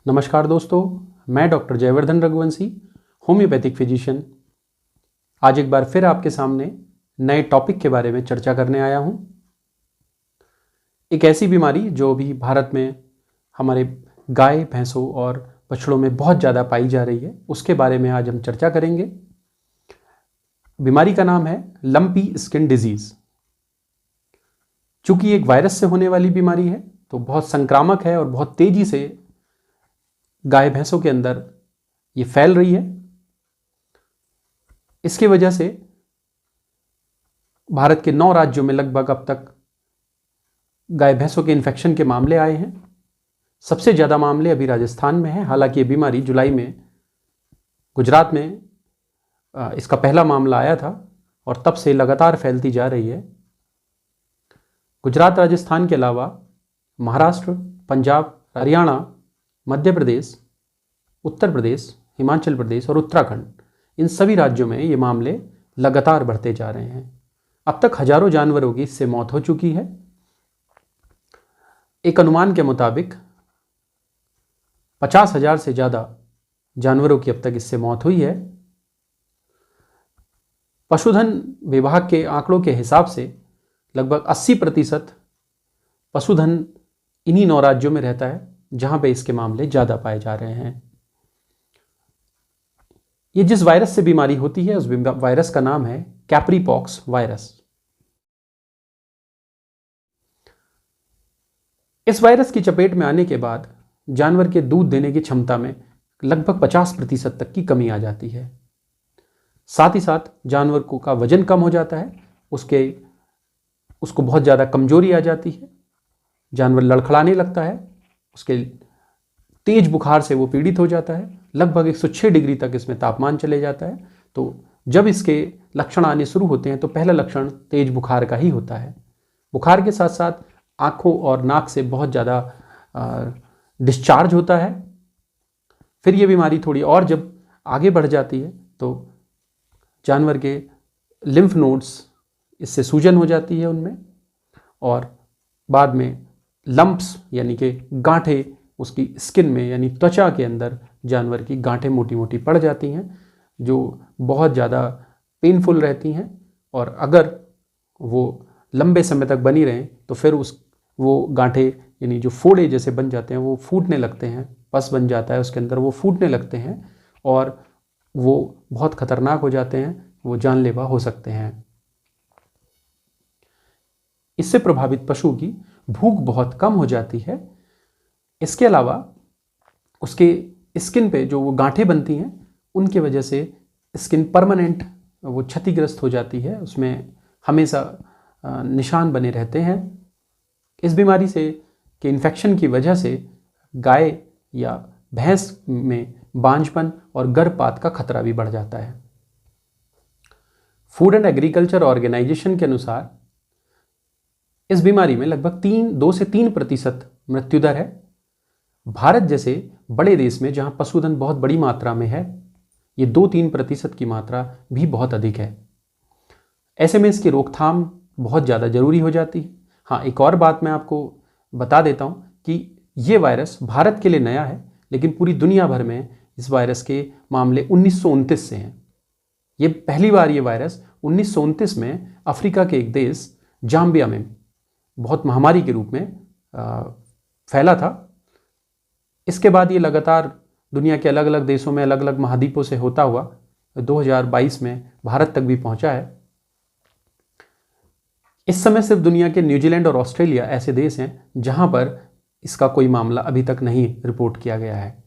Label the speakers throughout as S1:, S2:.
S1: नमस्कार दोस्तों, मैं doctor Jaivardhan Raghuvanshi, homeopathic physician. आज एक बार फिर आपके सामने नए टॉपिक के बारे में चर्चा करने आया हूं। एक ऐसी बीमारी जो अभी भारत में हमारे गाय, भैंसों और बछड़ों में बहुत ज़्यादा पाई जा रही है, उसके बारे में आज हम चर्चा करेंगे। बीमारी का नाम है लंपी स्किन डिजीज़। चूँकि एक वायरस से होने वाली बीमारी है तो बहुत संक्रामक है और बहुत तेज़ी से गाय भैंसों के अंदर ये फैल रही है। इसकी वजह से भारत के 9 राज्यों में लगभग अब तक गाय भैंसों के इन्फेक्शन के मामले आए हैं। सबसे ज़्यादा मामले अभी राजस्थान में हैं। हालांकि ये बीमारी जुलाई में गुजरात में इसका पहला मामला आया था और तब से लगातार फैलती जा रही है। गुजरात, राजस्थान के अलावा महाराष्ट्र, पंजाब, हरियाणा, मध्य प्रदेश, उत्तर प्रदेश, हिमाचल प्रदेश और उत्तराखंड, इन सभी राज्यों में ये मामले लगातार बढ़ते जा रहे हैं। अब तक हजारों जानवरों की इससे मौत हो चुकी है। एक अनुमान के मुताबिक 50,000 से ज़्यादा जानवरों की अब तक इससे मौत हुई है। पशुधन विभाग के आंकड़ों के हिसाब से लगभग 80% पशुधन इन्हीं 9 राज्यों में रहता है जहां पे इसके मामले ज़्यादा पाए जा रहे हैं। ये जिस वायरस से बीमारी होती है उस वायरस का नाम है कैप्रीपॉक्स वायरस। इस वायरस की चपेट में आने के बाद जानवर के दूध देने की क्षमता में लगभग 50% तक की कमी आ जाती है। साथ ही साथ जानवर का वजन कम हो जाता है, उसको बहुत ज़्यादा कमजोरी आ जाती है, जानवर लड़खड़ाने लगता है, उसके तेज बुखार से वो पीड़ित हो जाता है। लगभग 106 डिग्री तक इसमें तापमान चले जाता है। तो जब इसके लक्षण आने शुरू होते हैं तो पहला लक्षण तेज बुखार का ही होता है। बुखार के साथ साथ आँखों और नाक से बहुत ज़्यादा डिस्चार्ज होता है। फिर ये बीमारी थोड़ी और जब आगे बढ़ जाती है तो जानवर के लिम्फ नोड्स, इससे सूजन हो जाती है उनमें, और बाद में लंप्स यानी कि गांठें उसकी स्किन में यानी त्वचा के अंदर जानवर की गांठें मोटी मोटी पड़ जाती हैं जो बहुत ज़्यादा पेनफुल रहती हैं। और अगर वो लंबे समय तक बनी रहें तो फिर वो गांठें यानी जो फोड़े जैसे बन जाते हैं वो फूटने लगते हैं, पस बन जाता है उसके अंदर, वो फूटने लगते हैं और वो बहुत खतरनाक हो जाते हैं, वो जानलेवा हो सकते हैं। इससे प्रभावित पशु की भूख बहुत कम हो जाती है। इसके अलावा उसके स्किन पे जो वो गांठें बनती हैं उनकी वजह से स्किन परमानेंट वो क्षतिग्रस्त हो जाती है, उसमें हमेशा निशान बने रहते हैं। इस बीमारी से के इन्फेक्शन की वजह से गाय या भैंस में बांझपन और गर्भपात का खतरा भी बढ़ जाता है। फूड एंड एग्रीकल्चर ऑर्गेनाइजेशन के अनुसार इस बीमारी में लगभग 2 से 3% मृत्यु दर है। भारत जैसे बड़े देश में जहां पशुधन बहुत बड़ी मात्रा में है, ये 2-3% की मात्रा भी बहुत अधिक है। ऐसे में इसकी रोकथाम बहुत ज़्यादा ज़रूरी हो जाती है। हाँ, एक और बात मैं आपको बता देता हूँ कि ये वायरस भारत के लिए नया है, लेकिन पूरी दुनिया भर में इस वायरस के मामले 1929 से हैं। ये पहली बार ये वायरस 1929 में अफ्रीका के एक देश जाम्बिया में बहुत महामारी के रूप में फैला था। इसके बाद ये लगातार दुनिया के अलग अलग देशों में, अलग अलग महाद्वीपों से होता हुआ 2022 में भारत तक भी पहुंचा है। इस समय सिर्फ दुनिया के न्यूजीलैंड और ऑस्ट्रेलिया ऐसे देश हैं जहां पर इसका कोई मामला अभी तक नहीं रिपोर्ट किया गया है।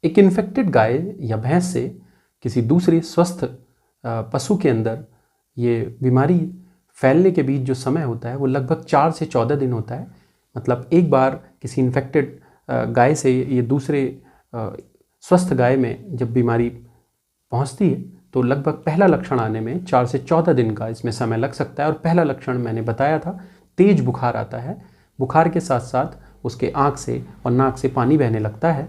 S1: एक इन्फेक्टेड गाय या भैंस से किसी दूसरे स्वस्थ पशु के अंदर ये बीमारी फैलने के बीच जो समय होता है वो लगभग 4 से 14 दिन होता है। मतलब एक बार किसी इन्फेक्टेड गाय से ये दूसरे स्वस्थ गाय में जब बीमारी पहुंचती है तो लगभग पहला लक्षण आने में 4 से 14 दिन का इसमें समय लग सकता है। और पहला लक्षण मैंने बताया था, तेज बुखार आता है। बुखार के साथ साथ उसके आँख से और नाक से पानी बहने लगता है।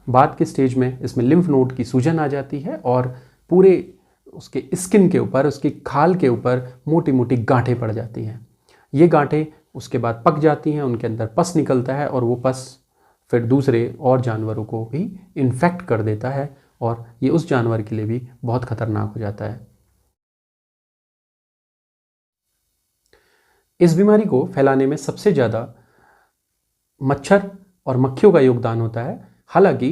S1: बाद के स्टेज में इसमें लिम्फ नोड की सूजन आ जाती है और पूरे उसके स्किन के ऊपर, उसकी खाल के ऊपर मोटी मोटी गांठें पड़ जाती हैं। ये गांठें उसके बाद पक जाती हैं, उनके अंदर पस निकलता है और वो पस फिर दूसरे और जानवरों को भी इन्फेक्ट कर देता है और ये उस जानवर के लिए भी बहुत खतरनाक हो जाता है। इस बीमारी को फैलाने में सबसे ज़्यादा मच्छर और मक्खियों का योगदान होता है। हालांकि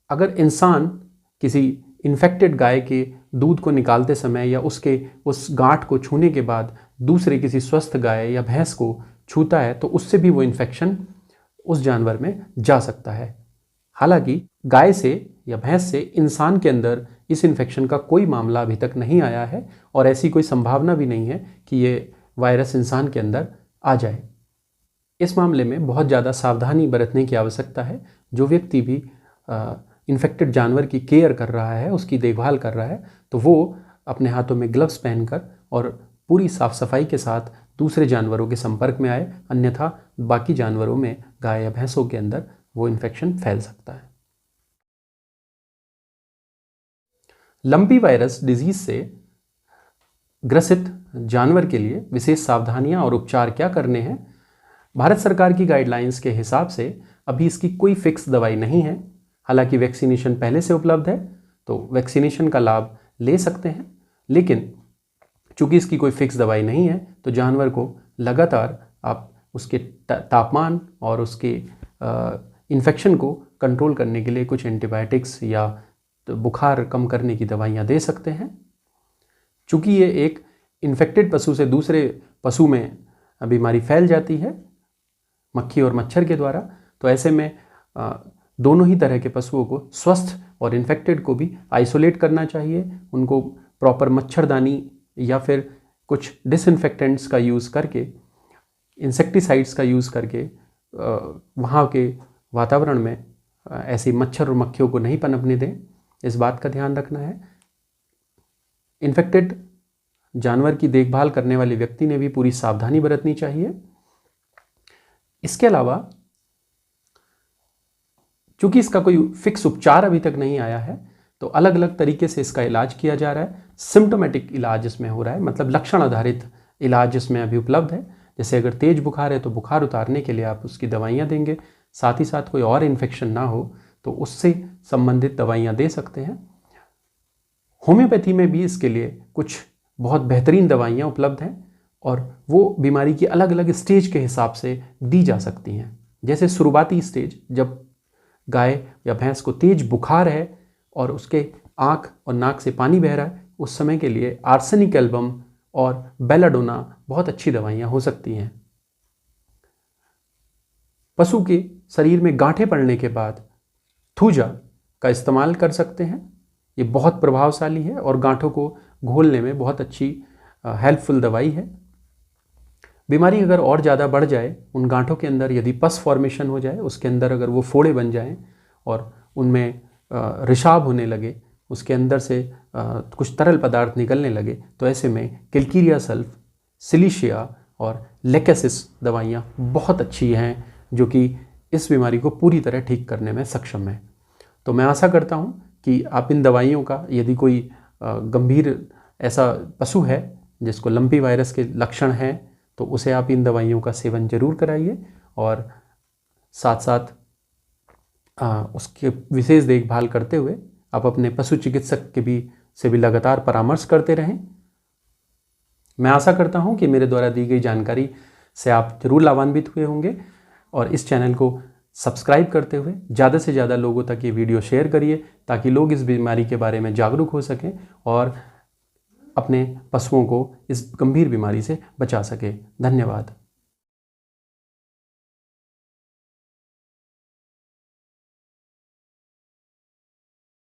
S1: अगर इंसान किसी इन्फेक्टेड गाय के दूध को निकालते समय या उसके उस गांठ को छूने के बाद दूसरे किसी स्वस्थ गाय या भैंस को छूता है तो उससे भी वो इन्फेक्शन उस जानवर में जा सकता है। हालांकि गाय से या भैंस से इंसान के अंदर इस इन्फेक्शन का कोई मामला अभी तक नहीं आया है और ऐसी कोई संभावना भी नहीं है कि ये वायरस इंसान के अंदर आ जाए। इस मामले में बहुत ज़्यादा सावधानी बरतने की आवश्यकता है। जो व्यक्ति भी इन्फेक्टेड जानवर की केयर कर रहा है, उसकी देखभाल कर रहा है, तो वो अपने हाथों में ग्लव्स पहनकर और पूरी साफ सफाई के साथ दूसरे जानवरों के संपर्क में आए, अन्यथा बाकी जानवरों में, गाय या भैंसों के अंदर वो इन्फेक्शन फैल सकता है। लंपी वायरस डिजीज से ग्रसित जानवर के लिए विशेष सावधानियां और उपचार क्या करने हैं? भारत सरकार की गाइडलाइंस के हिसाब से अभी इसकी कोई फिक्स दवाई नहीं है। हालांकि वैक्सीनेशन पहले से उपलब्ध है तो वैक्सीनेशन का लाभ ले सकते हैं, लेकिन चूंकि इसकी कोई फिक्स दवाई नहीं है तो जानवर को लगातार आप उसके तापमान और उसके इन्फेक्शन को कंट्रोल करने के लिए कुछ एंटीबायोटिक्स या तो बुखार कम करने की दवाइयाँ दे सकते हैं। चूँकि ये एक इन्फेक्टेड पशु से दूसरे पशु में बीमारी फैल जाती है मक्खी और मच्छर के द्वारा, तो ऐसे में दोनों ही तरह के पशुओं को, स्वस्थ और इन्फेक्टेड को भी आइसोलेट करना चाहिए। उनको प्रॉपर मच्छरदानी या फिर कुछ डिसइंफेक्टेंट्स का यूज़ करके, इंसेक्टिसाइड्स का यूज़ करके वहाँ के वातावरण में ऐसे मच्छर और मक्खियों को नहीं पनपने दें, इस बात का ध्यान रखना है। इन्फेक्टेड जानवर की देखभाल करने वाले व्यक्ति ने भी पूरी सावधानी बरतनी चाहिए। इसके अलावा चूंकि इसका कोई फिक्स उपचार अभी तक नहीं आया है तो अलग अलग तरीके से इसका इलाज किया जा रहा है। सिम्टोमेटिक इलाज इसमें हो रहा है, मतलब लक्षण आधारित इलाज इसमें अभी उपलब्ध है। जैसे अगर तेज बुखार है तो बुखार उतारने के लिए आप उसकी दवाइयाँ देंगे, साथ ही साथ कोई और इन्फेक्शन ना हो तो उससे संबंधित दवाइयाँ दे सकते हैं। होम्योपैथी में भी इसके लिए कुछ बहुत बेहतरीन दवाइयाँ उपलब्ध हैं और वो बीमारी की अलग अलग स्टेज के हिसाब से दी जा सकती हैं। जैसे शुरुआती स्टेज, जब गाय या भैंस को तेज बुखार है और उसके आँख और नाक से पानी बह रहा है, उस समय के लिए आर्सेनिक एल्बम और बेलाडोना बहुत अच्छी दवाइयाँ हो सकती हैं। पशु के शरीर में गांठें पड़ने के बाद थूजा का इस्तेमाल कर सकते हैं। ये बहुत प्रभावशाली है और गांठों को घोलने में बहुत अच्छी हेल्पफुल दवाई है। बीमारी अगर और ज़्यादा बढ़ जाए, उन गांठों के अंदर यदि पस फॉर्मेशन हो जाए, उसके अंदर अगर वो फोड़े बन जाएं और उनमें रिसाव होने लगे, उसके अंदर से कुछ तरल पदार्थ निकलने लगे, तो ऐसे में किलकीरिया सल्फ, सिलिशिया और लेकेसिस दवाइयाँ बहुत अच्छी हैं जो कि इस बीमारी को पूरी तरह ठीक करने में सक्षम है। तो मैं आशा करता हूँ कि आप इन दवाइयों का, यदि कोई गंभीर ऐसा पशु है जिसको लंपी वायरस के लक्षण हैं, तो उसे आप इन दवाइयों का सेवन जरूर कराइए और साथ साथ उसके विशेष देखभाल करते हुए आप अपने पशु चिकित्सक से भी लगातार परामर्श करते रहें। मैं आशा करता हूं कि मेरे द्वारा दी गई जानकारी से आप जरूर लाभान्वित हुए होंगे और इस चैनल को सब्सक्राइब करते हुए ज़्यादा से ज़्यादा लोगों तक ये वीडियो शेयर करिए ताकि लोग इस बीमारी के बारे में जागरूक हो सकें और अपने पशुओं को इस गंभीर बीमारी से बचा सके। धन्यवाद।